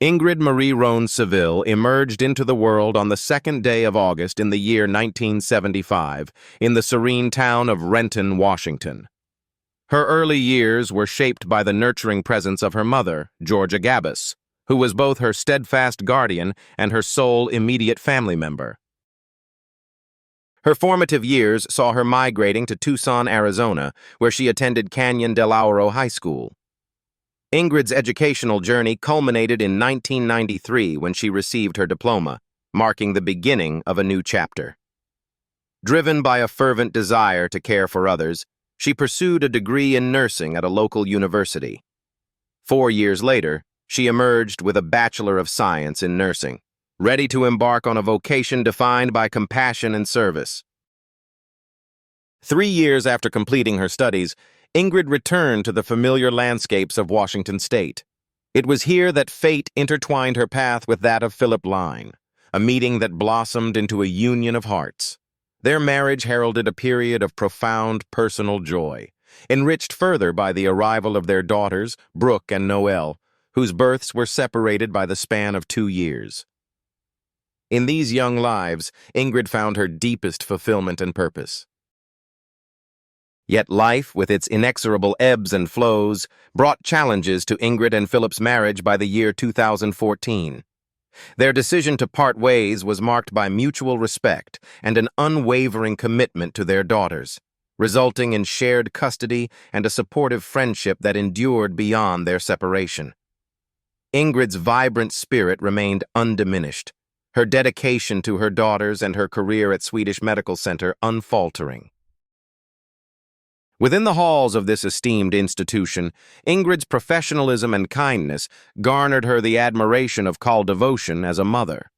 Ingrid Marie Rohn Seville emerged into the world on the 2nd day of August in the year 1975 in the serene town of Renton, Washington. Her early years were shaped by the nurturing presence of her mother, Georgia Gabbis, who was both her steadfast guardian and her sole immediate family member. Her formative years saw her migrating to Tucson, Arizona, where she attended Canyon del Oro High School. Ingrid's educational journey culminated in 1993 when she received her diploma, marking the beginning of a new chapter. Driven by a fervent desire to care for others, she pursued a degree in nursing at a local university. 4 years later, she emerged with a Bachelor of Science in Nursing, ready to embark on a vocation defined by compassion and service. 3 years after completing her studies, Ingrid returned to the familiar landscapes of Washington state. It was here that fate intertwined her path with that of Philip Line, a meeting that blossomed into a union of hearts. Their marriage heralded a period of profound personal joy, enriched further by the arrival of their daughters, Brooke and Noelle, whose births were separated by the span of 2 years. In these young lives, Ingrid found her deepest fulfillment and purpose. Yet life, with its inexorable ebbs and flows, brought challenges to Ingrid and Philip's marriage by the year 2014. Their decision to part ways was marked by mutual respect and an unwavering commitment to their daughters, resulting in shared custody and a supportive friendship that endured beyond their separation. Ingrid's vibrant spirit remained undiminished, her dedication to her daughters and her career at Swedish Medical Center unfaltering. Within the halls of this esteemed institution, Ingrid's professionalism and kindness garnered her the admiration of call devotion as a mother.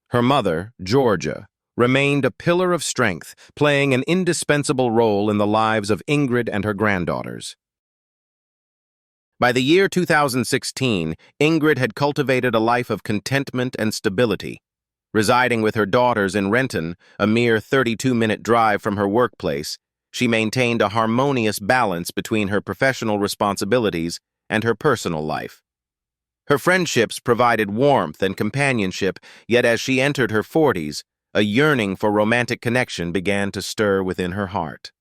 Her mother, Georgia, remained a pillar of strength, playing an indispensable role in the lives of Ingrid and her granddaughters. By the year 2016, Ingrid had cultivated a life of contentment and stability. Residing with her daughters in Renton, a mere 32-minute drive from her workplace, she maintained a harmonious balance between her professional responsibilities and her personal life. Her friendships provided warmth and companionship, yet as she entered her 40s, a yearning for romantic connection began to stir within her heart.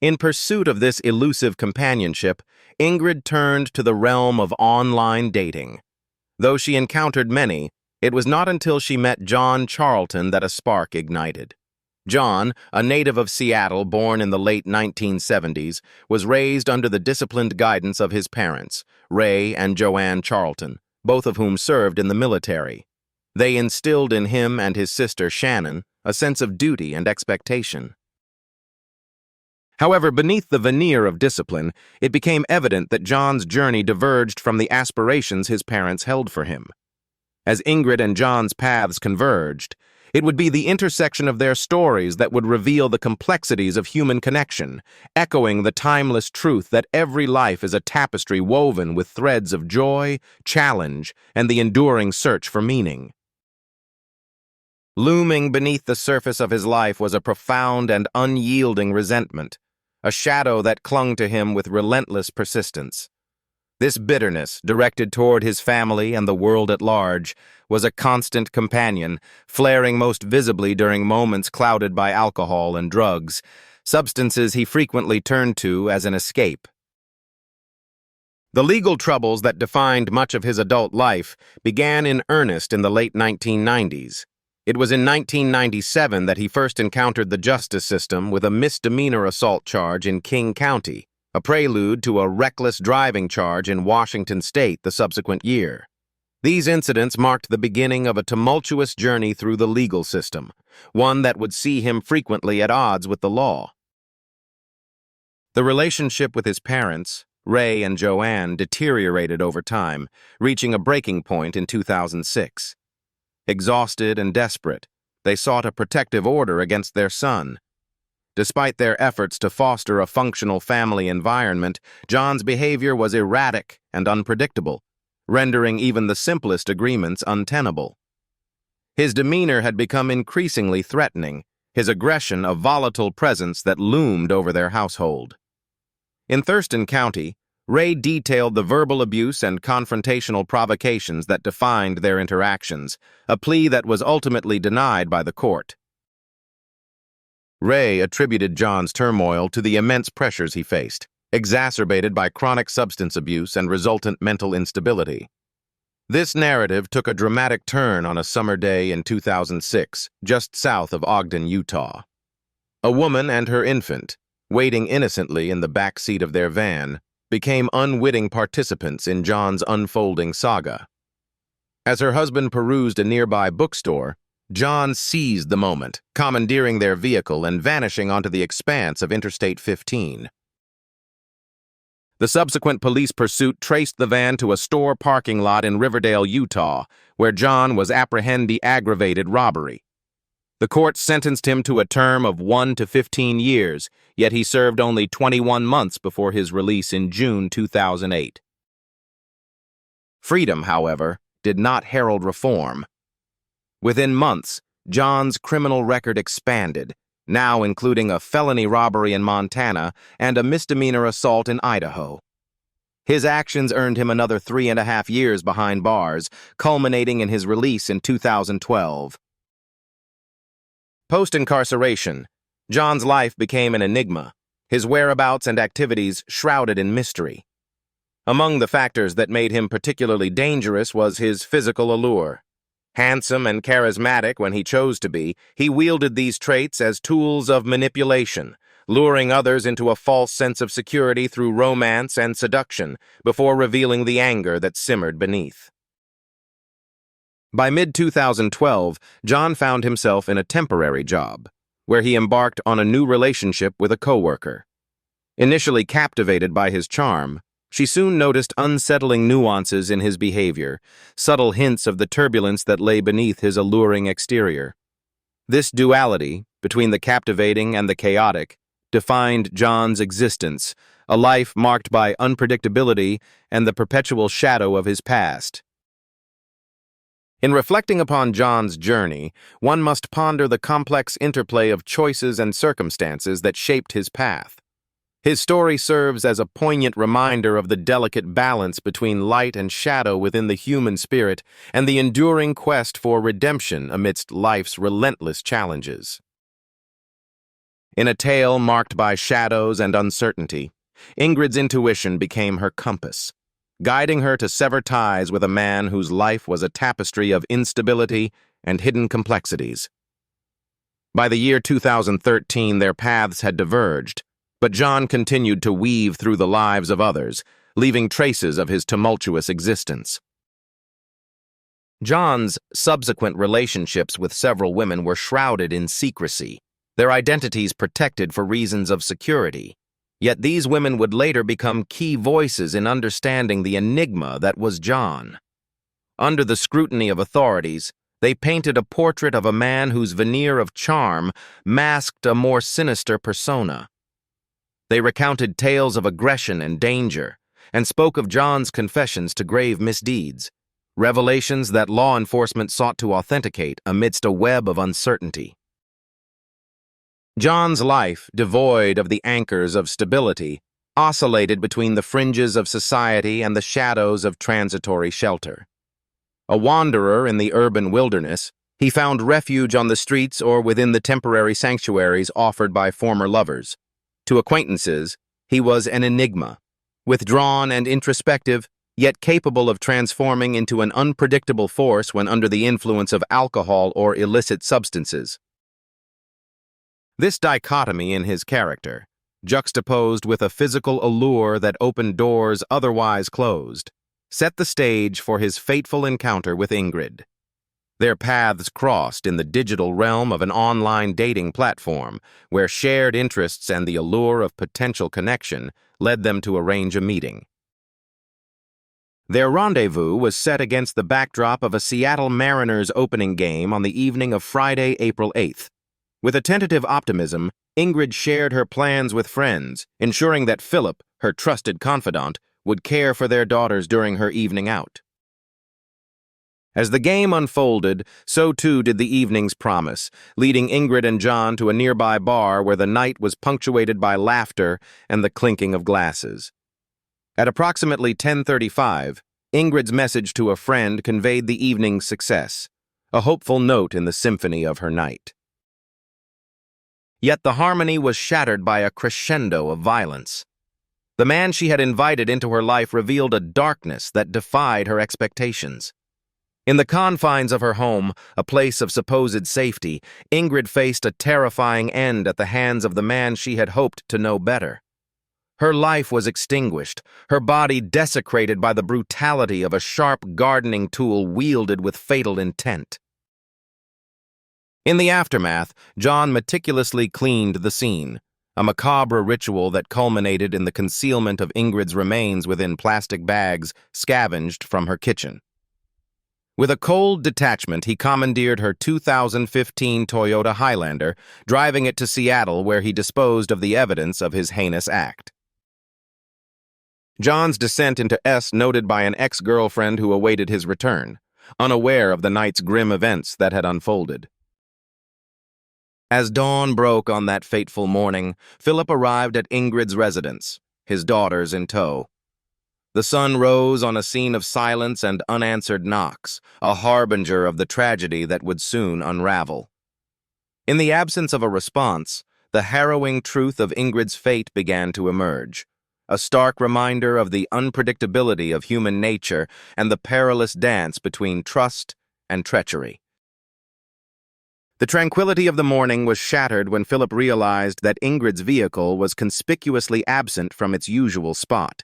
In pursuit of this elusive companionship, Ingrid turned to the realm of online dating. Though she encountered many, it was not until she met John Charlton that a spark ignited. John, a native of Seattle born in the late 1970s, was raised under the disciplined guidance of his parents, Ray and Joanne Charlton, both of whom served in the military. They instilled in him and his sister Shannon a sense of duty and expectation. However, beneath the veneer of discipline, it became evident that John's journey diverged from the aspirations his parents held for him. As Ingrid and John's paths converged, it would be the intersection of their stories that would reveal the complexities of human connection, echoing the timeless truth that every life is a tapestry woven with threads of joy, challenge, and the enduring search for meaning. Looming beneath the surface of his life was a profound and unyielding resentment, a shadow that clung to him with relentless persistence. This bitterness, directed toward his family and the world at large, was a constant companion, flaring most visibly during moments clouded by alcohol and drugs, substances he frequently turned to as an escape. The legal troubles that defined much of his adult life began in earnest in the late 1990s. It was in 1997 that he first encountered the justice system with a misdemeanor assault charge in King County, a prelude to a reckless driving charge in Washington state the subsequent year. These incidents marked the beginning of a tumultuous journey through the legal system, one that would see him frequently at odds with the law. The relationship with his parents, Ray and Joanne, deteriorated over time, reaching a breaking point in 2006. Exhausted and desperate, they sought a protective order against their son. Despite their efforts to foster a functional family environment, John's behavior was erratic and unpredictable, rendering even the simplest agreements untenable. His demeanor had become increasingly threatening, his aggression a volatile presence that loomed over their household. In Thurston County, Ray detailed the verbal abuse and confrontational provocations that defined their interactions, a plea that was ultimately denied by the court. Ray attributed John's turmoil to the immense pressures he faced, exacerbated by chronic substance abuse and resultant mental instability. This narrative took a dramatic turn on a summer day in 2006, just south of Ogden, Utah. A woman and her infant, waiting innocently in the back seat of their van, became unwitting participants in John's unfolding saga. As her husband perused a nearby bookstore, John seized the moment, commandeering their vehicle and vanishing onto the expanse of Interstate 15. The subsequent police pursuit traced the van to a store parking lot in Riverdale, Utah, where John was apprehended for aggravated robbery. The court sentenced him to a term of 1 to 15 years, yet he served only 21 months before his release in June 2008. Freedom, however, did not herald reform. Within months, John's criminal record expanded, now including a felony robbery in Montana and a misdemeanor assault in Idaho. His actions earned him another 3.5 years behind bars, culminating in his release in 2012. Post-incarceration, John's life became an enigma, his whereabouts and activities shrouded in mystery. Among the factors that made him particularly dangerous was his physical allure. Handsome and charismatic when he chose to be, he wielded these traits as tools of manipulation, luring others into a false sense of security through romance and seduction, before revealing the anger that simmered beneath. By mid-2012, John found himself in a temporary job, where he embarked on a new relationship with a coworker. Initially captivated by his charm, she soon noticed unsettling nuances in his behavior, subtle hints of the turbulence that lay beneath his alluring exterior. This duality, between the captivating and the chaotic, defined John's existence, a life marked by unpredictability and the perpetual shadow of his past. In reflecting upon John's journey, one must ponder the complex interplay of choices and circumstances that shaped his path. His story serves as a poignant reminder of the delicate balance between light and shadow within the human spirit and the enduring quest for redemption amidst life's relentless challenges. In a tale marked by shadows and uncertainty, Ingrid's intuition became her compass, guiding her to sever ties with a man whose life was a tapestry of instability and hidden complexities. By the year 2013, their paths had diverged, but John continued to weave through the lives of others, leaving traces of his tumultuous existence. John's subsequent relationships with several women were shrouded in secrecy, their identities protected for reasons of security. Yet these women would later become key voices in understanding the enigma that was John. Under the scrutiny of authorities, they painted a portrait of a man whose veneer of charm masked a more sinister persona. They recounted tales of aggression and danger, and spoke of John's confessions to grave misdeeds, revelations that law enforcement sought to authenticate amidst a web of uncertainty. John's life, devoid of the anchors of stability, oscillated between the fringes of society and the shadows of transitory shelter. A wanderer in the urban wilderness, he found refuge on the streets or within the temporary sanctuaries offered by former lovers. To acquaintances, he was an enigma, withdrawn and introspective, yet capable of transforming into an unpredictable force when under the influence of alcohol or illicit substances. This dichotomy in his character, juxtaposed with a physical allure that opened doors otherwise closed, set the stage for his fateful encounter with Ingrid. Their paths crossed in the digital realm of an online dating platform, where shared interests and the allure of potential connection led them to arrange a meeting. Their rendezvous was set against the backdrop of a Seattle Mariners opening game on the evening of Friday, April 8th. With a tentative optimism, Ingrid shared her plans with friends, ensuring that Philip, her trusted confidant, would care for their daughters during her evening out. As the game unfolded, so too did the evening's promise, leading Ingrid and John to a nearby bar where the night was punctuated by laughter and the clinking of glasses. At approximately 10:35, Ingrid's message to a friend conveyed the evening's success, a hopeful note in the symphony of her night. Yet the harmony was shattered by a crescendo of violence. The man she had invited into her life revealed a darkness that defied her expectations. In the confines of her home, a place of supposed safety, Ingrid faced a terrifying end at the hands of the man she had hoped to know better. Her life was extinguished, her body desecrated by the brutality of a sharp gardening tool wielded with fatal intent. In the aftermath, John meticulously cleaned the scene, a macabre ritual that culminated in the concealment of Ingrid's remains within plastic bags scavenged from her kitchen. With a cold detachment, he commandeered her 2015 Toyota Highlander, driving it to Seattle where he disposed of the evidence of his heinous act. John's descent into S noted by an ex-girlfriend who awaited his return, unaware of the night's grim events that had unfolded. As dawn broke on that fateful morning, Philip arrived at Ingrid's residence, his daughters in tow. The sun rose on a scene of silence and unanswered knocks, a harbinger of the tragedy that would soon unravel. In the absence of a response, the harrowing truth of Ingrid's fate began to emerge, a stark reminder of the unpredictability of human nature and the perilous dance between trust and treachery. The tranquility of the morning was shattered when Philip realized that Ingrid's vehicle was conspicuously absent from its usual spot.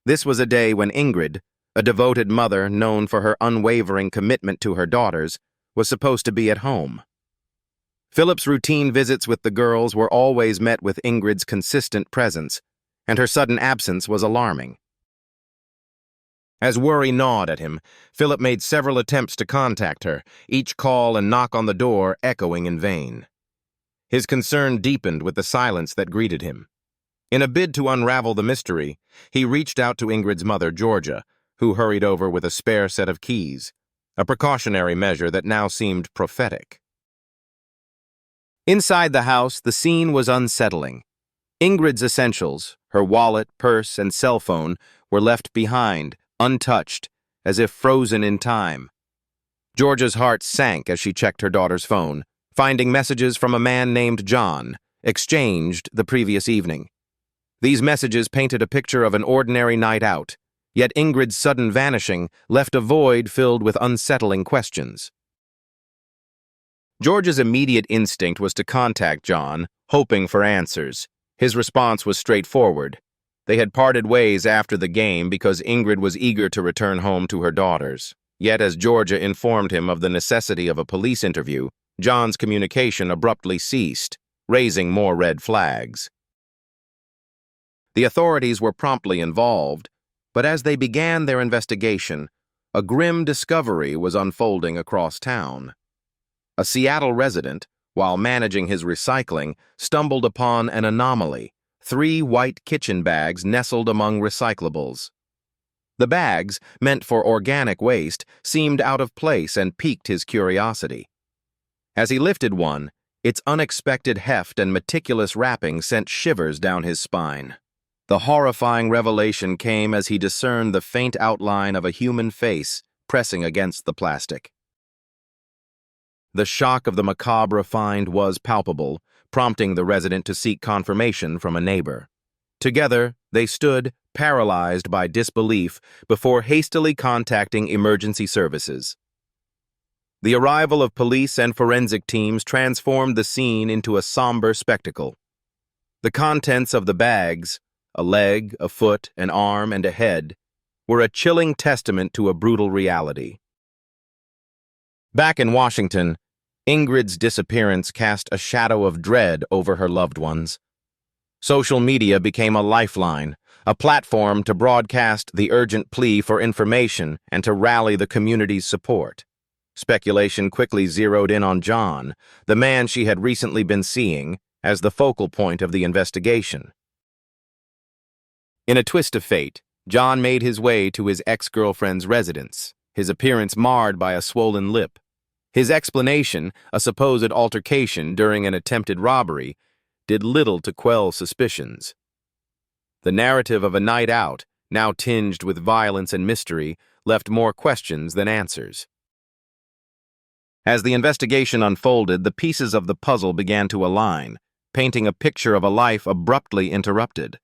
This was a day when Ingrid, a devoted mother known for her unwavering commitment to her daughters, was supposed to be at home. Philip's routine visits with the girls were always met with Ingrid's consistent presence, and her sudden absence was alarming. As worry gnawed at him, Philip made several attempts to contact her, each call and knock on the door echoing in vain. His concern deepened with the silence that greeted him. In a bid to unravel the mystery, he reached out to Ingrid's mother, Georgia, who hurried over with a spare set of keys, a precautionary measure that now seemed prophetic. Inside the house, the scene was unsettling. Ingrid's essentials, her wallet, purse, and cell phone, were left behind, untouched, as if frozen in time. Georgia's heart sank as she checked her daughter's phone, finding messages from a man named John, exchanged the previous evening. These messages painted a picture of an ordinary night out, yet Ingrid's sudden vanishing left a void filled with unsettling questions. George's immediate instinct was to contact John, hoping for answers. His response was straightforward. They had parted ways after the game because Ingrid was eager to return home to her daughters. Yet as Georgia informed him of the necessity of a police interview, John's communication abruptly ceased, raising more red flags. The authorities were promptly involved, but as they began their investigation, a grim discovery was unfolding across town. A Seattle resident, while managing his recycling, stumbled upon an anomaly: 3 white kitchen bags nestled among recyclables. The bags, meant for organic waste, seemed out of place and piqued his curiosity. As he lifted one, its unexpected heft and meticulous wrapping sent shivers down his spine. The horrifying revelation came as he discerned the faint outline of a human face pressing against the plastic. The shock of the macabre find was palpable, prompting the resident to seek confirmation from a neighbor. Together, they stood, paralyzed by disbelief, before hastily contacting emergency services. The arrival of police and forensic teams transformed the scene into a somber spectacle. The contents of the bags, a leg, a foot, an arm, and a head, were a chilling testament to a brutal reality. Back in Washington, Ingrid's disappearance cast a shadow of dread over her loved ones. Social media became a lifeline, a platform to broadcast the urgent plea for information and to rally the community's support. Speculation quickly zeroed in on John, the man she had recently been seeing, as the focal point of the investigation. In a twist of fate, John made his way to his ex-girlfriend's residence, his appearance marred by a swollen lip. His explanation, a supposed altercation during an attempted robbery, did little to quell suspicions. The narrative of a night out, now tinged with violence and mystery, left more questions than answers. As the investigation unfolded, the pieces of the puzzle began to align, painting a picture of a life abruptly interrupted.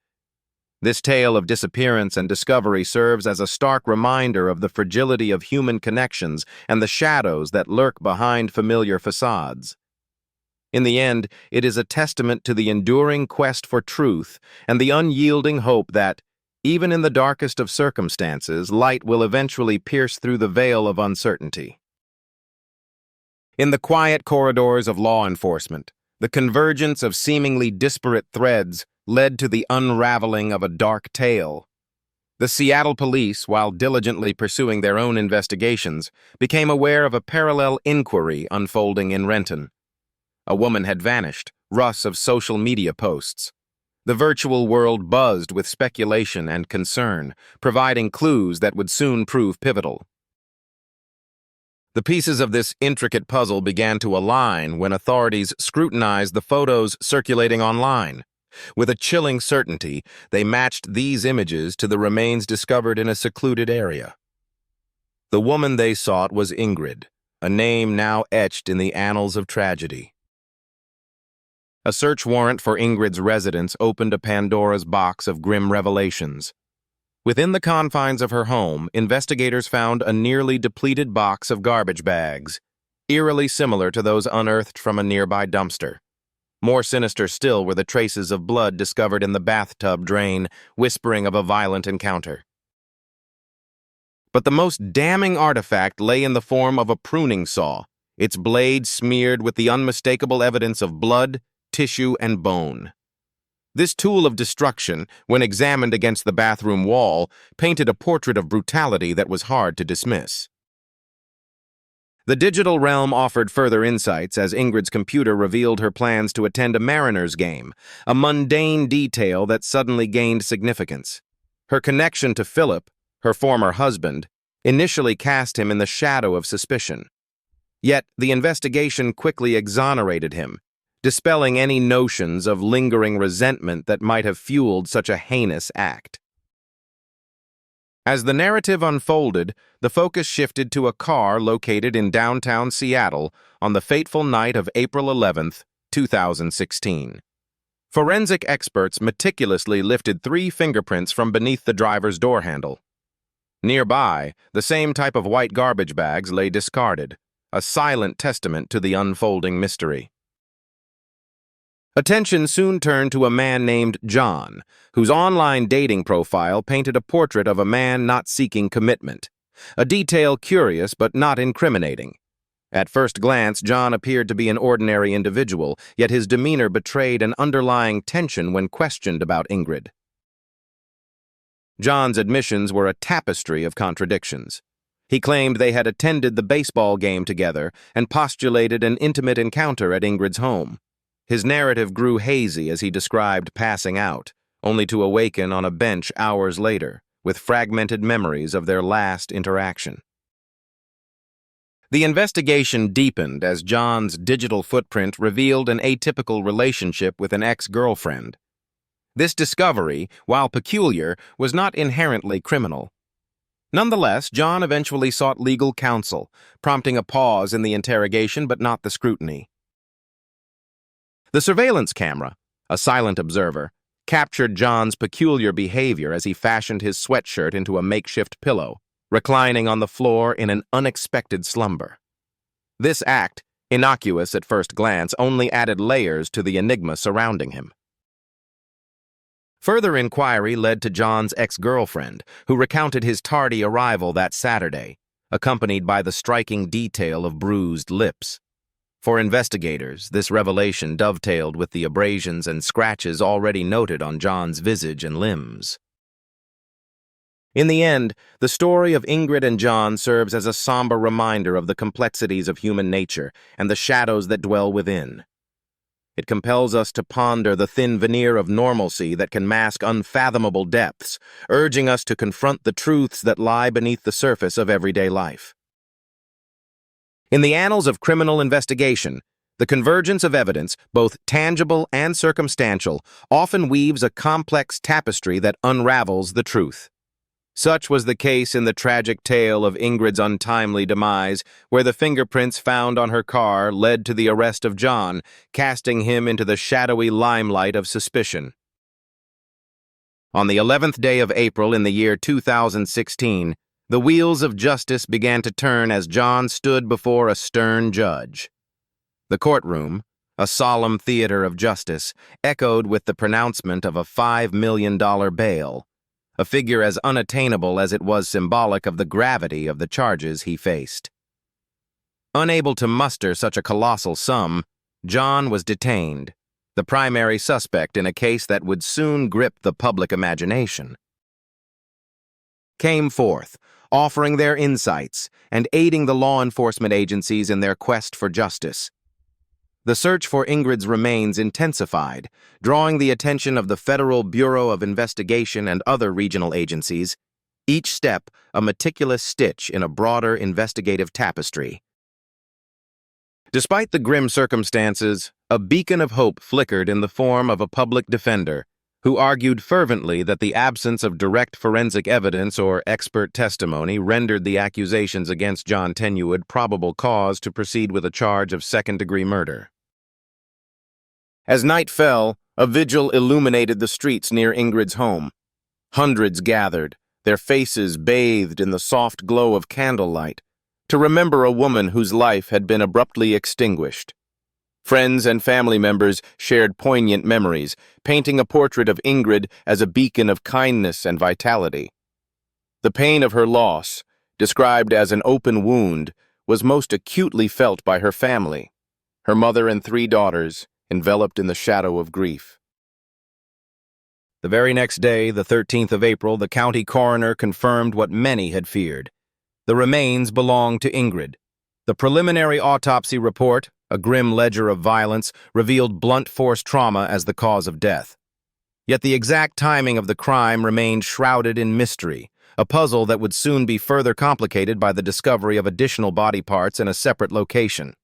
This tale of disappearance and discovery serves as a stark reminder of the fragility of human connections and the shadows that lurk behind familiar facades. In the end, it is a testament to the enduring quest for truth and the unyielding hope that, even in the darkest of circumstances, light will eventually pierce through the veil of uncertainty. In the quiet corridors of law enforcement, the convergence of seemingly disparate threads led to the unraveling of a dark tale. The Seattle police, while diligently pursuing their own investigations, became aware of a parallel inquiry unfolding in Renton. A woman had vanished, rust of social media posts. The virtual world buzzed with speculation and concern, providing clues that would soon prove pivotal. The pieces of this intricate puzzle began to align when authorities scrutinized the photos circulating online. With a chilling certainty, they matched these images to the remains discovered in a secluded area. The woman they sought was Ingrid, a name now etched in the annals of tragedy. A search warrant for Ingrid's residence opened a Pandora's box of grim revelations. Within the confines of her home, investigators found a nearly depleted box of garbage bags, eerily similar to those unearthed from a nearby dumpster. More sinister still were the traces of blood discovered in the bathtub drain, whispering of a violent encounter. But the most damning artifact lay in the form of a pruning saw, its blade smeared with the unmistakable evidence of blood, tissue, and bone. This tool of destruction, when examined against the bathroom wall, painted a portrait of brutality that was hard to dismiss. The digital realm offered further insights as Ingrid's computer revealed her plans to attend a Mariners game, a mundane detail that suddenly gained significance. Her connection to Philip, her former husband, initially cast him in the shadow of suspicion. Yet the investigation quickly exonerated him, dispelling any notions of lingering resentment that might have fueled such a heinous act. As the narrative unfolded, the focus shifted to a car located in downtown Seattle on the fateful night of April 11, 2016. Forensic experts meticulously lifted 3 fingerprints from beneath the driver's door handle. Nearby, the same type of white garbage bags lay discarded, a silent testament to the unfolding mystery. Attention soon turned to a man named John, whose online dating profile painted a portrait of a man not seeking commitment, a detail curious but not incriminating. At first glance, John appeared to be an ordinary individual, yet his demeanor betrayed an underlying tension when questioned about Ingrid. John's admissions were a tapestry of contradictions. He claimed they had attended the baseball game together and postulated an intimate encounter at Ingrid's home. His narrative grew hazy as he described passing out, only to awaken on a bench hours later, with fragmented memories of their last interaction. The investigation deepened as John's digital footprint revealed an atypical relationship with an ex-girlfriend. This discovery, while peculiar, was not inherently criminal. Nonetheless, John eventually sought legal counsel, prompting a pause in the interrogation but not the scrutiny. The surveillance camera, a silent observer, captured John's peculiar behavior as he fashioned his sweatshirt into a makeshift pillow, reclining on the floor in an unexpected slumber. This act, innocuous at first glance, only added layers to the enigma surrounding him. Further inquiry led to John's ex-girlfriend, who recounted his tardy arrival that Saturday, accompanied by the striking detail of bruised lips. For investigators, this revelation dovetailed with the abrasions and scratches already noted on John's visage and limbs. In the end, the story of Ingrid and John serves as a somber reminder of the complexities of human nature and the shadows that dwell within. It compels us to ponder the thin veneer of normalcy that can mask unfathomable depths, urging us to confront the truths that lie beneath the surface of everyday life. In the annals of criminal investigation, the convergence of evidence, both tangible and circumstantial, often weaves a complex tapestry that unravels the truth. Such was the case in the tragic tale of Ingrid's untimely demise, where the fingerprints found on her car led to the arrest of John, casting him into the shadowy limelight of suspicion. On the 11th day of April in the year 2016, the wheels of justice began to turn as John stood before a stern judge. The courtroom, a solemn theater of justice, echoed with the pronouncement of a $5 million bail, a figure as unattainable as it was symbolic of the gravity of the charges he faced. Unable to muster such a colossal sum, John was detained, the primary suspect in a case that would soon grip the public imagination. Came forth, offering their insights and aiding the law enforcement agencies in their quest for justice. The search for Ingrid's remains intensified, drawing the attention of the Federal Bureau of Investigation and other regional agencies, each step a meticulous stitch in a broader investigative tapestry. Despite the grim circumstances, a beacon of hope flickered in the form of a public defender, who argued fervently that the absence of direct forensic evidence or expert testimony rendered the accusations against John Tenuwood probable cause to proceed with a charge of second-degree murder. As night fell, a vigil illuminated the streets near Ingrid's home. Hundreds gathered, their faces bathed in the soft glow of candlelight, to remember a woman whose life had been abruptly extinguished. Friends and family members shared poignant memories, painting a portrait of Ingrid as a beacon of kindness and vitality. The pain of her loss, described as an open wound, was most acutely felt by her family, her mother and 3 daughters, enveloped in the shadow of grief. The very next day, the 13th of April, the county coroner confirmed what many had feared. The remains belonged to Ingrid. The preliminary autopsy report, a grim ledger of violence, revealed blunt force trauma as the cause of death. Yet the exact timing of the crime remained shrouded in mystery, a puzzle that would soon be further complicated by the discovery of additional body parts in a separate location.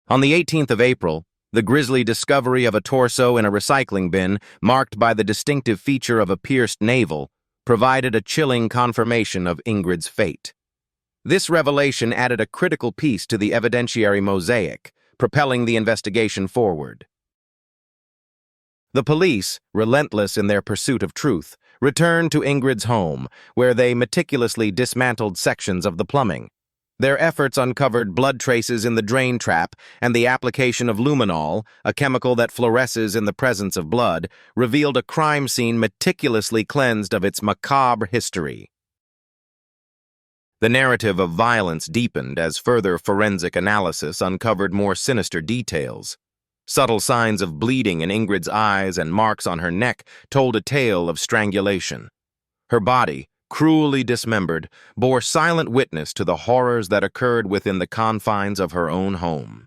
On the 18th of April, the grisly discovery of a torso in a recycling bin, marked by the distinctive feature of a pierced navel, provided a chilling confirmation of Ingrid's fate. This revelation added a critical piece to the evidentiary mosaic, propelling the investigation forward. The police, relentless in their pursuit of truth, returned to Ingrid's home, where they meticulously dismantled sections of the plumbing. Their efforts uncovered blood traces in the drain trap, and the application of luminol, a chemical that fluoresces in the presence of blood, revealed a crime scene meticulously cleansed of its macabre history. The narrative of violence deepened as further forensic analysis uncovered more sinister details. Subtle signs of bleeding in Ingrid's eyes and marks on her neck told a tale of strangulation. Her body, cruelly dismembered, bore silent witness to the horrors that occurred within the confines of her own home.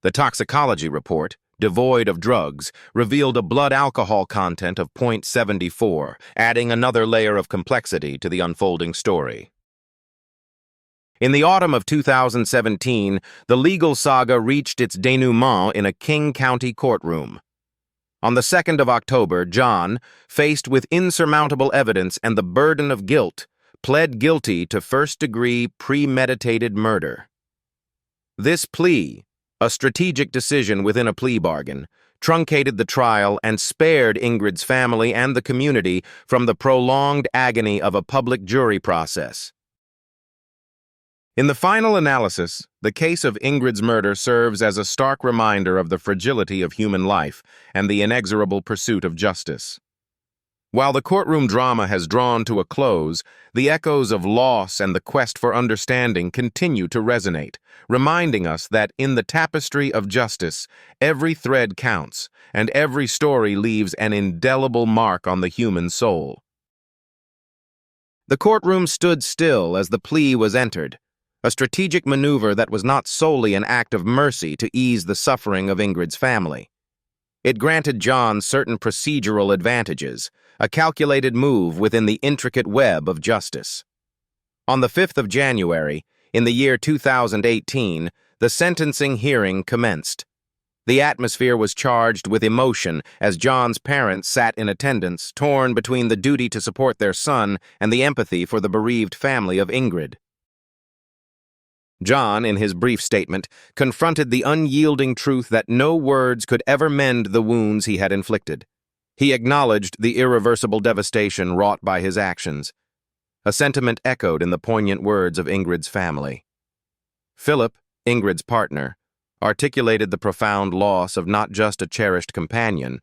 The toxicology report, devoid of drugs, revealed a blood alcohol content of 0.74, adding another layer of complexity to the unfolding story. In the autumn of 2017, the legal saga reached its denouement in a King County courtroom. On the 2nd of October, John, faced with insurmountable evidence and the burden of guilt, pled guilty to first-degree premeditated murder. This plea, a strategic decision within a plea bargain, truncated the trial and spared Ingrid's family and the community from the prolonged agony of a public jury process. In the final analysis, the case of Ingrid's murder serves as a stark reminder of the fragility of human life and the inexorable pursuit of justice. While the courtroom drama has drawn to a close, the echoes of loss and the quest for understanding continue to resonate, reminding us that in the tapestry of justice, every thread counts, and every story leaves an indelible mark on the human soul. The courtroom stood still as the plea was entered, a strategic maneuver that was not solely an act of mercy to ease the suffering of Ingrid's family. It granted John certain procedural advantages, a calculated move within the intricate web of justice. On the 5th of January, in the year 2018, the sentencing hearing commenced. The atmosphere was charged with emotion as John's parents sat in attendance, torn between the duty to support their son and the empathy for the bereaved family of Ingrid. John, in his brief statement, confronted the unyielding truth that no words could ever mend the wounds he had inflicted. He acknowledged the irreversible devastation wrought by his actions, a sentiment echoed in the poignant words of Ingrid's family. Philip, Ingrid's partner, articulated the profound loss of not just a cherished companion,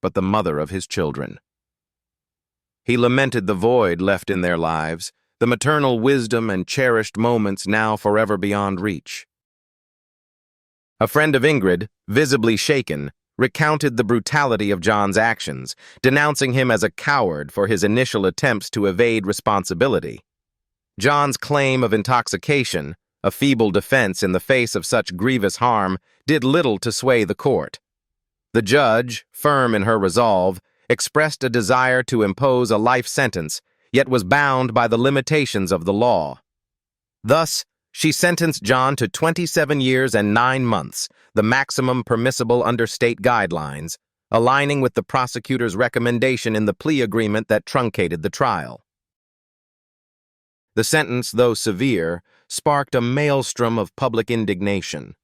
but the mother of his children. He lamented the void left in their lives, the maternal wisdom and cherished moments now forever beyond reach. A friend of Ingrid, visibly shaken, recounted the brutality of John's actions, denouncing him as a coward for his initial attempts to evade responsibility. John's claim of intoxication, a feeble defense in the face of such grievous harm, did little to sway the court. The judge, firm in her resolve, expressed a desire to impose a life sentence, yet was bound by the limitations of the law. Thus, she sentenced John to 27 years and 9 months, the maximum permissible under state guidelines, aligning with the prosecutor's recommendation in the plea agreement that truncated the trial. The sentence, though severe, sparked a maelstrom of public indignation.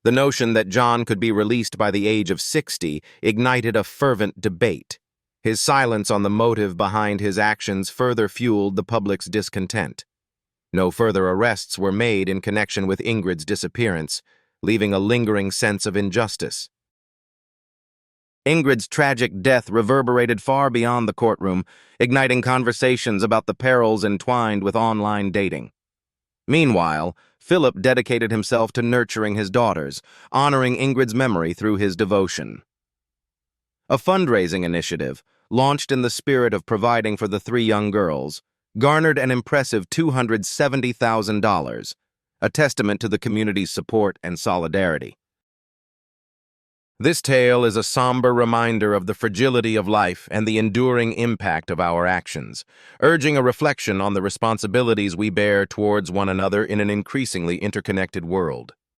The notion that John could be released by the age of 60 ignited a fervent debate. His silence on the motive behind his actions further fueled the public's discontent. No further arrests were made in connection with Ingrid's disappearance, leaving a lingering sense of injustice. Ingrid's tragic death reverberated far beyond the courtroom, igniting conversations about the perils entwined with online dating. Meanwhile, Philip dedicated himself to nurturing his daughters, honoring Ingrid's memory through his devotion. A fundraising initiative, launched in the spirit of providing for the 3 young girls, garnered an impressive $270,000, a testament to the community's support and solidarity. This tale is a somber reminder of the fragility of life and the enduring impact of our actions, urging a reflection on the responsibilities we bear towards one another in an increasingly interconnected world.